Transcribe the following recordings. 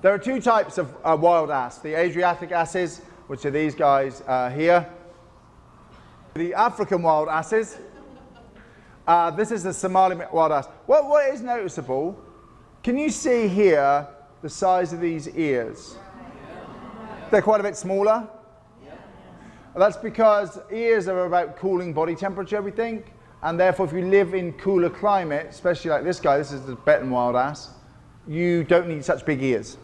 There are two types of wild ass. The Adriatic asses, which are these guys here. The African wild asses. This is the Somali wild ass. What is noticeable, can you see here the size of these ears? They're quite a bit smaller. That's because ears are about cooling body temperature, we think. And therefore, if you live in cooler climate, especially like this guy, this is the Tibetan wild ass, you don't need such big ears.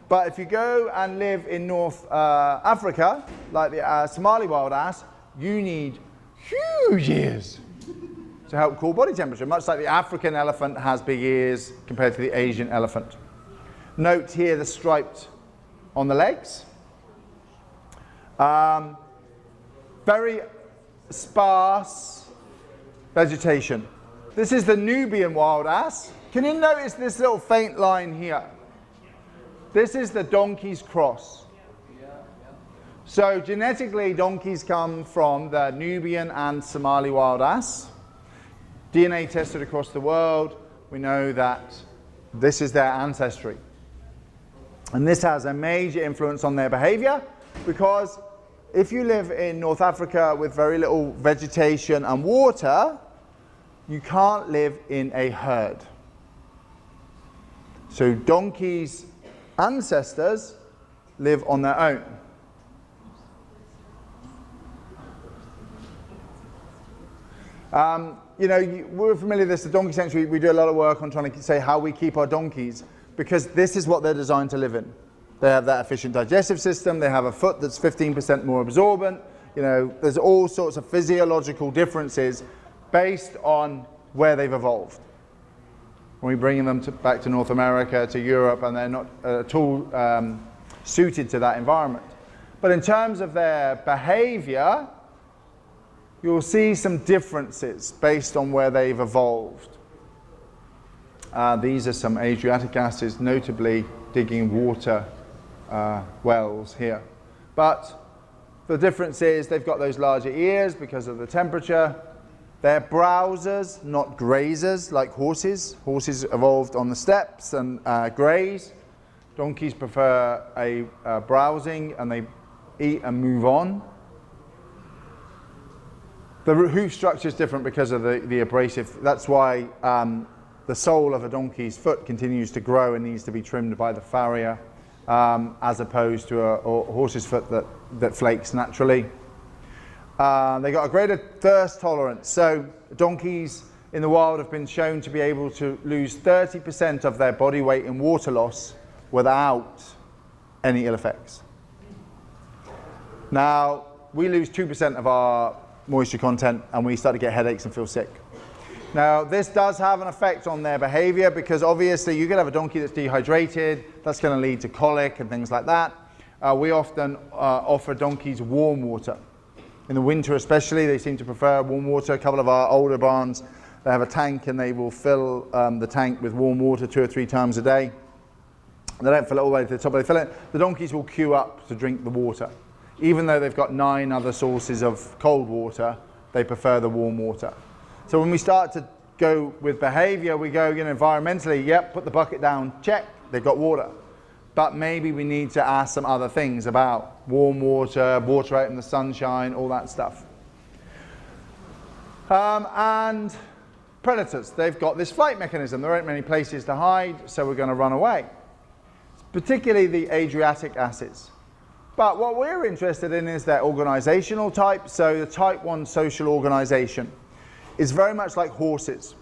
But if you go and live in North Africa, like the Somali wild ass, you need huge ears to help cool body temperature, much like the African elephant has big ears compared to the Asian elephant. Note here the striped on the legs. Very sparse vegetation. This is the Nubian wild ass. Can you notice this little faint line here? This is the donkey's cross. So genetically, donkeys come from the Nubian and Somali wild ass. DNA tested across the world. We know that this is their ancestry. And this has a major influence on their behavior, because if you live in North Africa with very little vegetation and water, you can't live in a herd. So donkeys' ancestors live on their own. We're familiar with this, the donkey sanctuary. We do a lot of work on trying to say how we keep our donkeys, because this is what they're designed to live in. They have that efficient digestive system. They have a foot that's 15% more absorbent. There's all sorts of physiological differences based on where they've evolved. When we bring them back to North America, to Europe, and they're not at all suited to that environment. But in terms of their behavior, you'll see some differences based on where they've evolved. These are some Adriatic asses, notably digging water wells here. But the difference is they've got those larger ears because of the temperature. They're browsers, not grazers like horses. Horses evolved on the steppes and graze. Donkeys prefer a browsing, and they eat and move on. The hoof structure is different because of the abrasive. That's why the sole of a donkey's foot continues to grow and needs to be trimmed by the farrier, as opposed to a horse's foot that flakes naturally. They got a greater thirst tolerance. So donkeys in the wild have been shown to be able to lose 30% of their body weight in water loss without any ill effects. Now, we lose 2% of our moisture content and we start to get headaches and feel sick. Now, this does have an effect on their behavior, because obviously you could have a donkey that's dehydrated. That's going to lead to colic and things like that. We often offer donkeys warm water. In the winter especially, they seem to prefer warm water. A couple of our older barns, they have a tank and they will fill the tank with warm water 2 or 3 times a day. They don't fill it all the way to the top, they fill it. The donkeys will queue up to drink the water. Even though they've got 9 other sources of cold water, they prefer the warm water. So when we start to go with behavior, we go, environmentally, yep, put the bucket down, check, they've got water. But maybe we need to ask some other things about warm water, water out in the sunshine, all that stuff. And predators, they've got this flight mechanism. There aren't many places to hide, so we're going to run away. Particularly the Adriatic asses. But what we're interested in is their organizational type. So the type 1 social organization is very much like horses.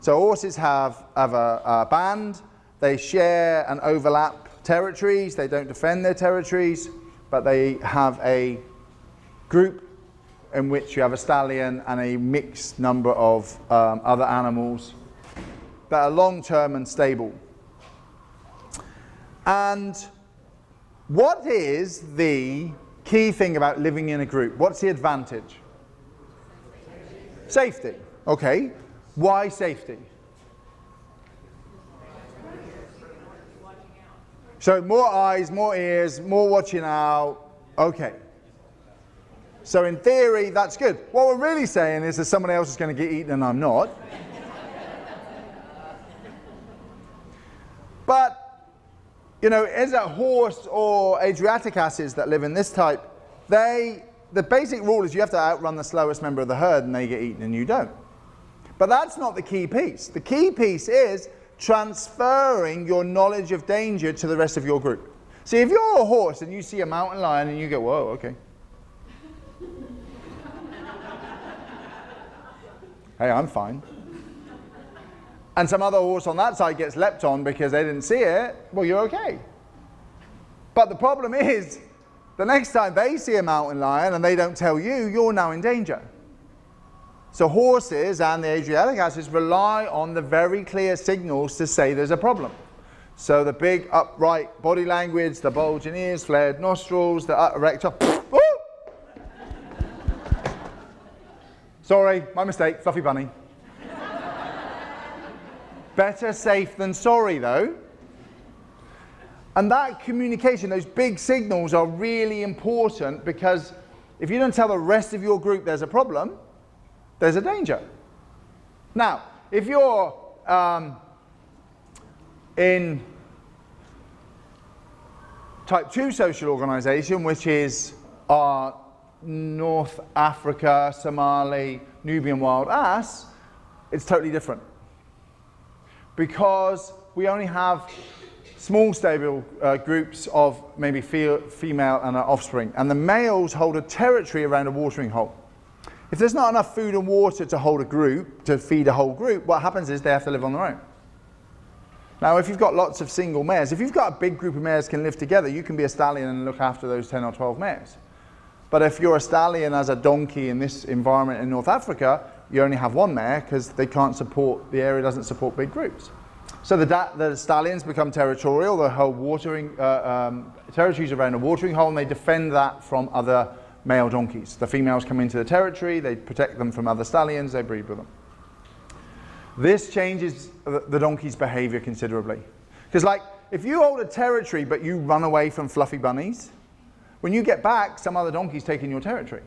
So horses have a band. They share and overlap territories. They don't defend their territories, but they have a group in which you have a stallion and a mixed number of other animals that are long-term and stable. And what is the key thing about living in a group? What's the advantage? Safety. Okay. Why safety? So more eyes, more ears, more watching out. Okay. So in theory, that's good. What we're really saying is that someone else is going to get eaten and I'm not. But you know, is it horse or Adriatic asses that live in this type? The basic rule is you have to outrun the slowest member of the herd and they get eaten and you don't. But that's not the key piece. The key piece is transferring your knowledge of danger to the rest of your group. See, if you're a horse and you see a mountain lion and you go, whoa, okay. Hey, I'm fine. And some other horse on that side gets leapt on because they didn't see it, well, you're okay. But the problem is, the next time they see a mountain lion and they don't tell you, you're now in danger. So horses and the Adriatic asses rely on the very clear signals to say there's a problem. So the big upright body language, the bulging ears, flared nostrils, the erector. Sorry, my mistake, fluffy bunny. Better safe than sorry though. And that communication, those big signals are really important, because if you don't tell the rest of your group there's a problem, there's a danger. Now, if you're in type 2 social organization, which is our North Africa, Somali, Nubian wild ass, it's totally different. Because we only have small stable groups of maybe female and an offspring, and the males hold a territory around a watering hole. If there's not enough food and water to hold a group, to feed a whole group, what happens is they have to live on their own. Now, if you've got lots of single mares, if you've got a big group of mares can live together, you can be a stallion and look after those 10 or 12 mares. But if you're a stallion as a donkey in this environment in North Africa, you only have one mare because they can't support, the area doesn't support big groups. So the stallions become territorial, they hold watering territories around a watering hole, and they defend that from other male donkeys. The females come into the territory, they protect them from other stallions, they breed with them. This changes the donkey's behavior considerably. Because like, if you hold a territory but you run away from fluffy bunnies, when you get back, some other donkey's taking your territory.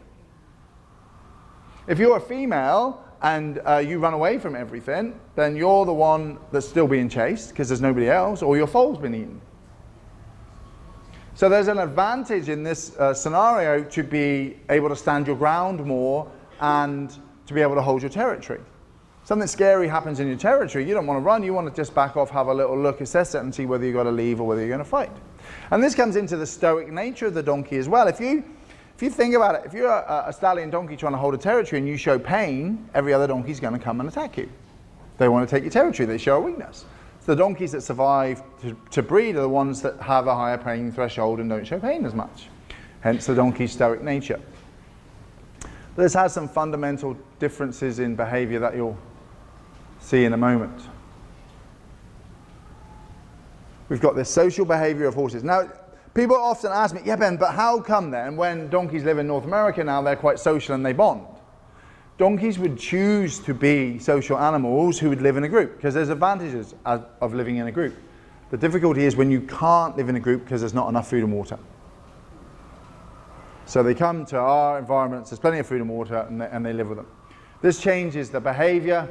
If you're a female and you run away from everything, then you're the one that's still being chased because there's nobody else, or your foal's been eaten. So there's an advantage in this scenario to be able to stand your ground more and to be able to hold your territory. Something scary happens in your territory, you don't want to run, you want to just back off, have a little look, assess it, and see whether you've got to leave or whether you're going to fight. And this comes into the stoic nature of the donkey as well. If you think about it, if you're a stallion donkey trying to hold a territory and you show pain, every other donkey's going to come and attack you. They want to take your territory, they show a weakness. So the donkeys that survive to breed are the ones that have a higher pain threshold and don't show pain as much. Hence the donkey's stoic nature. This has some fundamental differences in behavior that you'll see in a moment. We've got this social behavior of horses. Now, people often ask me, yeah, Ben, but how come then when donkeys live in North America now, they're quite social and they bond? Donkeys would choose to be social animals who would live in a group, because there's advantages of living in a group. The difficulty is when you can't live in a group because there's not enough food and water. So they come to our environments, there's plenty of food and water, and they live with them. This changes the behavior,